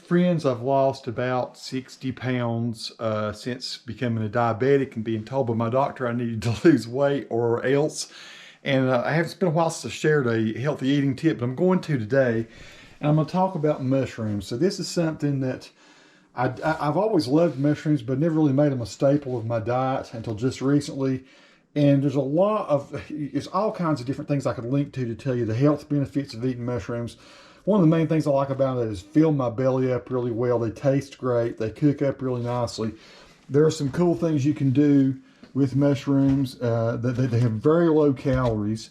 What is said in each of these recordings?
Friends, I've lost about 60 pounds since becoming a diabetic and being told by my doctor I needed to lose weight or else. And it's been a while since I shared a healthy eating tip, but I'm going to today. And I'm going to talk about mushrooms. So this is something that I've always loved mushrooms, but never really made them a staple of my diet until just recently. And there's all kinds of different things I could link to tell you the health benefits of eating mushrooms. One of the main things I like about it is fill my belly up really well. They taste great. They cook up really nicely. There are some cool things you can do with mushrooms. They have very low calories.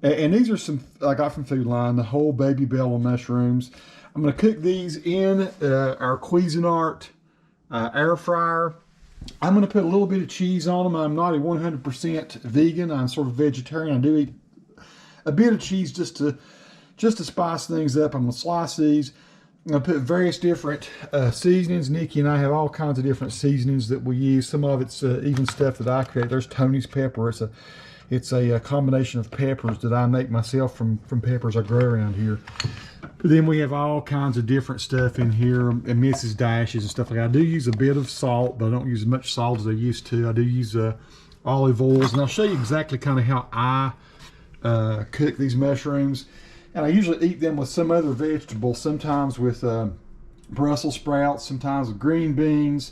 And these are some I got from Food Line, the whole baby bella mushrooms. I'm going to cook these in our Cuisinart air fryer. I'm going to put a little bit of cheese on them. I'm not a 100% vegan. I'm sort of vegetarian. I do eat a bit of cheese just to spice things up. I'm going to slice these. I'm going to put various different seasonings. Nikki and I have all kinds of different seasonings that we use. Some of it's even stuff that I create. There's Tony's pepper. It's a combination of peppers that I make myself from peppers I grow around here. But then we have all kinds of different stuff in here, and Mrs. Dashes and stuff like that. I do use a bit of salt, but I don't use as much salt as I used to. I do use olive oils, and I'll show you exactly kind of how I cook these mushrooms. And I usually eat them with some other vegetable, sometimes with Brussels sprouts, sometimes with green beans.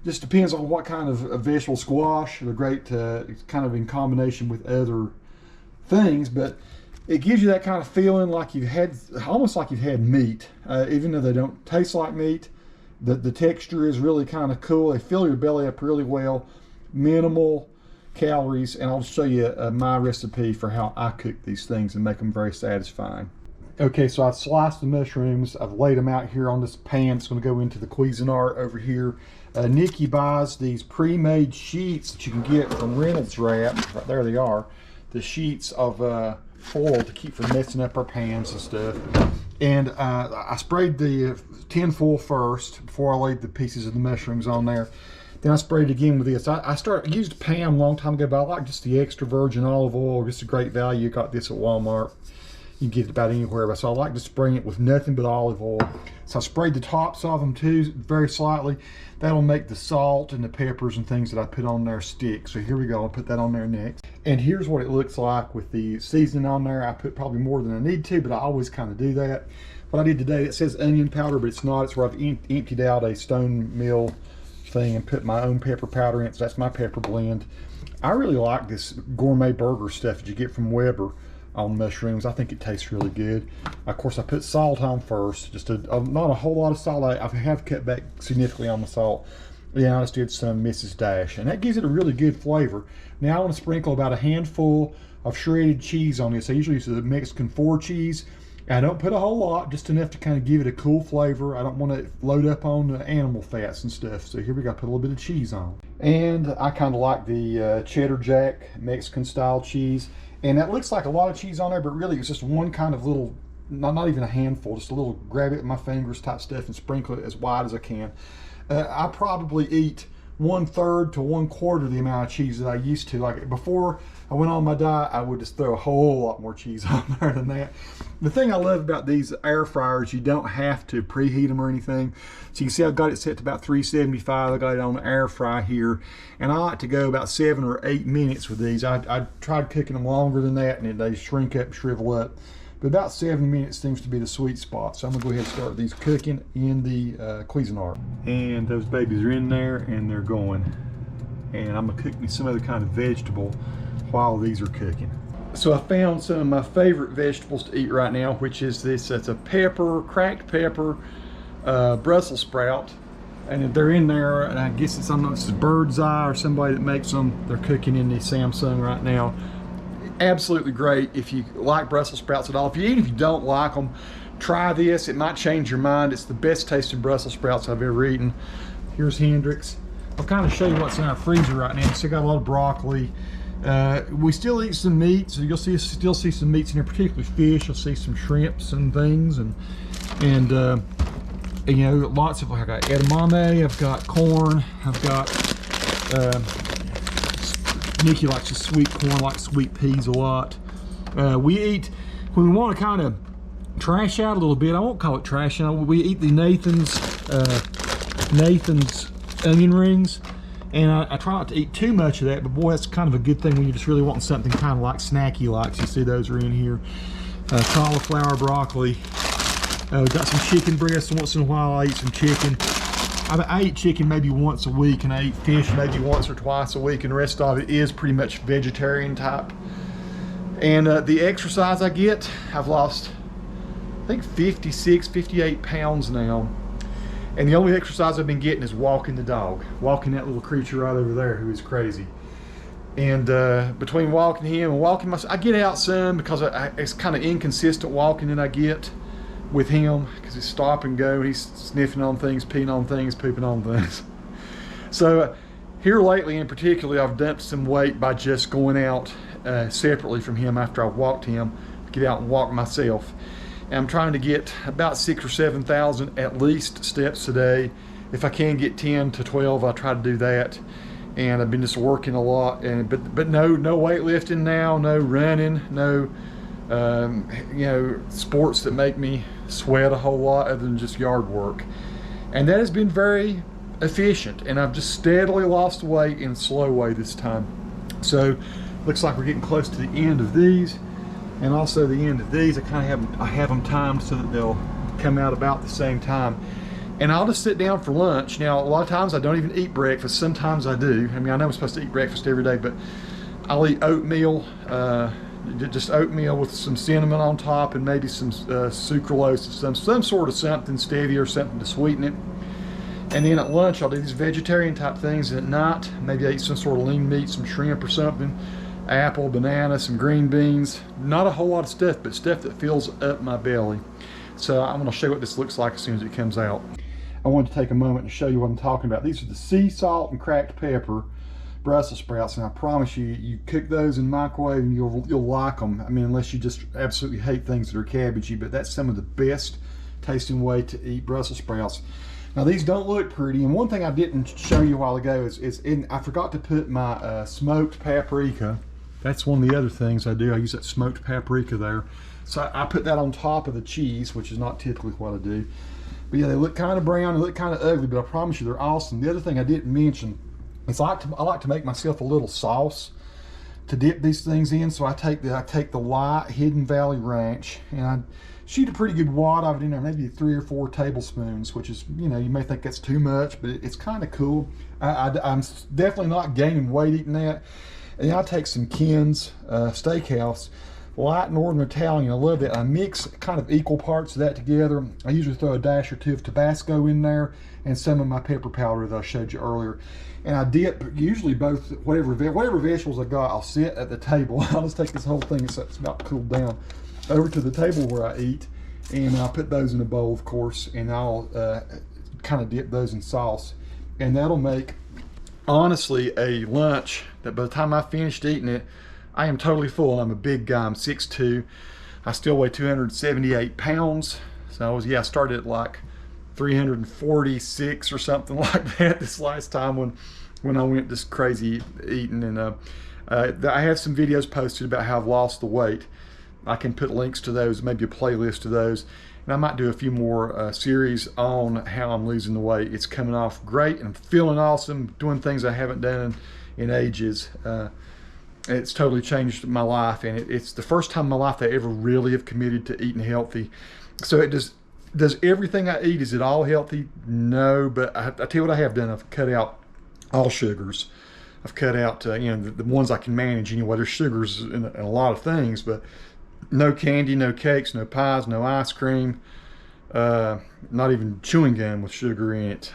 Just depends on what kind of vegetable. Squash. They're great kind of in combination with other things, but it gives you that kind of feeling like almost like you've had meat, even though they don't taste like meat. The texture is really kind of cool. They fill your belly up really well, minimal calories, and I'll show you my recipe for how I cook these things and make them very satisfying. Okay, so I've sliced the mushrooms. I've laid them out here on this pan. It's going to go into the Cuisinart over here. Nikki buys these pre-made sheets that you can get from Reynolds Wrap. Right there they are. The sheets of foil to keep from messing up our pans and stuff. And I sprayed the tin foil first before I laid the pieces of the mushrooms on there. Then I sprayed it again with this. I used Pam a long time ago, but I like just the extra virgin olive oil. Just a great value. Got this at Walmart. You can get it about anywhere. So I like to spray it with nothing but olive oil. So I sprayed the tops of them too, very slightly. That'll make the salt and the peppers and things that I put on there stick. So here we go. I'll put that on there next. And here's what it looks like with the seasoning on there. I put probably more than I need to, but I always kind of do that. What I did today, it says onion powder, but it's not. It's where I've emptied out a stone mill thing and put my own pepper powder in it. So that's my pepper blend. I really like this gourmet burger stuff that you get from Weber on mushrooms. I think it tastes really good. Of course, I put salt on first, just not a whole lot of salt. I have cut back significantly on the salt. Yeah, I just did some Mrs. Dash, and that gives it a really good flavor. Now I want to sprinkle about a handful of shredded cheese on this. I usually use the Mexican 4 cheese. I don't put a whole lot, just enough to kind of give it a cool flavor. I don't want to load up on animal fats and stuff. So here we go, put a little bit of cheese on. And I kind of like the cheddar jack Mexican style cheese. And that looks like a lot of cheese on there, but really it's just one kind of little, not even a handful, just a little grab it with my fingers type stuff and sprinkle it as wide as I can. I probably eat 1/3 to 1/4 the amount of cheese that I used to. Like before I went on my diet, I would just throw a whole lot more cheese on there than that. The thing I love about these air fryers, you don't have to preheat them or anything. So you can see I've got it set to about 375. I got it on the air fry here, and I like to go about 7 or 8 minutes with these. I tried cooking them longer than that, and they shrink up, shrivel up. But about 7 minutes seems to be the sweet spot. So I'm gonna go ahead and start these cooking in the Cuisinart. And those babies are in there and they're going. And I'm gonna cook me some other kind of vegetable while these are cooking. So I found some of my favorite vegetables to eat right now, which is this. It's a pepper, cracked pepper, Brussels sprout. And they're in there, and I guess it's, I don't know, it's Bird's Eye or somebody that makes them. They're cooking in the Samsung right now. Absolutely great if you like Brussels sprouts at all. Even if you don't like them, try this. It might change your mind. It's the best tasting Brussels sprouts I've ever eaten. Here's Hendrix. I'll kind of show you what's in our freezer right now. Still got a lot of broccoli. We still eat some meat, so you'll still see some meats in here, particularly fish. You'll see some shrimps and things, and you know, lots of, I got edamame, I've got corn, I've got Nikki likes the sweet corn, likes sweet peas a lot. We eat, when we want to kind of trash out a little bit, I won't call it trash out, we eat the Nathan's Nathan's onion rings. And I try not to eat too much of that, but boy, that's kind of a good thing when you're just really wanting something kind of like snacky like. So you see those are in here. Cauliflower, broccoli. We got some chicken breasts. Once in a while I eat some chicken. I eat chicken maybe once a week, and I eat fish maybe once or twice a week, and the rest of it is pretty much vegetarian type. And the exercise I get, I've lost, I think 56, 58 pounds now. And the only exercise I've been getting is walking the dog, walking that little creature right over there who is crazy. And between walking him and walking myself, I get out some because it's kind of inconsistent walking that I get with him, because he's stop and go, he's sniffing on things, peeing on things, pooping on things. So here lately in particular, I've dumped some weight by just going out separately from him after I've walked him, get out and walk myself. And I'm trying to get about 6,000 or 7,000 at least steps a day. If I can get 10 to 12, I try to do that. And I've been just working a lot, and but no weightlifting now, no running, no you know, sports that make me sweat a whole lot other than just yard work. And that has been very efficient, and I've just steadily lost weight in a slow way this time. So looks like we're getting close to the end of these. And also the end of these, I have them timed so that they'll come out about the same time. And I'll just sit down for lunch. Now, a lot of times I don't even eat breakfast. Sometimes I do. I mean, I know I'm supposed to eat breakfast every day, but I'll eat oatmeal, just oatmeal with some cinnamon on top and maybe some sucralose, some sort of something, stevia or something to sweeten it. And then at lunch, I'll do these vegetarian type things. And at night, maybe I eat some sort of lean meat, some shrimp or something. Apple, banana, some green beans. Not a whole lot of stuff, but stuff that fills up my belly. So I'm going to show you what this looks like as soon as it comes out. I wanted to take a moment to show you what I'm talking about. These are the sea salt and cracked pepper Brussels sprouts, and I promise you, you cook those in the microwave and you'll like them. I mean, unless you just absolutely hate things that are cabbagey, but that's some of the best tasting way to eat Brussels sprouts. Now these don't look pretty, and one thing I didn't show you a while ago is I forgot to put my smoked paprika. That's one of the other things I do. I use that smoked paprika there. So I put that on top of the cheese, which is not typically what I do. But yeah, they look kind of brown, they look kind of ugly, but I promise you they're awesome. The other thing I didn't mention is I like to make myself a little sauce to dip these things in. So I take the light Hidden Valley Ranch, and I shoot a pretty good wad of it in there, maybe 3 or 4 tablespoons, which is, you know, you may think that's too much, but it's kind of cool. I'm definitely not gaining weight eating that. And then I take some Ken's Steakhouse light Northern Italian. I love that. I mix kind of equal parts of that together. I usually throw a dash or 2 of Tabasco in there and some of my pepper powder that I showed you earlier. And I dip usually both, whatever vegetables I got, I'll sit at the table. I'll just take this whole thing, so it's about cooled down, over to the table where I eat, and I'll put those in a bowl, of course, and I'll kind of dip those in sauce. And that'll make, honestly, a lunch that by the time I finished eating it, I am totally full. I'm a big guy. I'm 6'2". I still weigh 278 pounds. So I started at like 346 or something like that this last time when I went this crazy eating. And I have some videos posted about how I've lost the weight. I can put links to those, maybe a playlist of those. And I might do a few more series on how I'm losing the weight. It's coming off great, and I'm feeling awesome, doing things I haven't done in ages. It's totally changed my life, and it's the first time in my life that I ever really have committed to eating healthy. So it does everything I eat, is it all healthy? No, but I tell you what I have done. I've cut out all sugars. I've cut out you know, the ones I can manage anyway. There's sugars in a lot of things, but no candy, no cakes, no pies, no ice cream, not even chewing gum with sugar in it.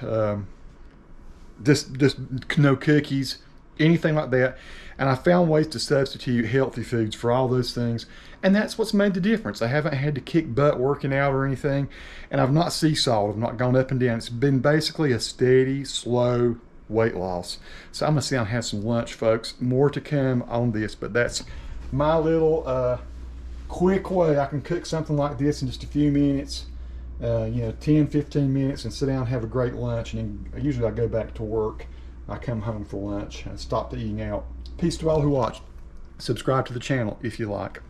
Just no cookies, anything like that. And I found ways to substitute healthy foods for all those things. And that's what's made the difference. I haven't had to kick butt working out or anything. And I've not seesawed. I've not gone up and down. It's been basically a steady, slow weight loss. So I'm going to sit down and have some lunch, folks. More to come on this. But that's my little quick way. I can cook something like this in just a few minutes. You know, 10, 15 minutes, and sit down and have a great lunch. And then usually I go back to work. I come home for lunch and stop eating out. Peace to all who watched. Subscribe to the channel if you like.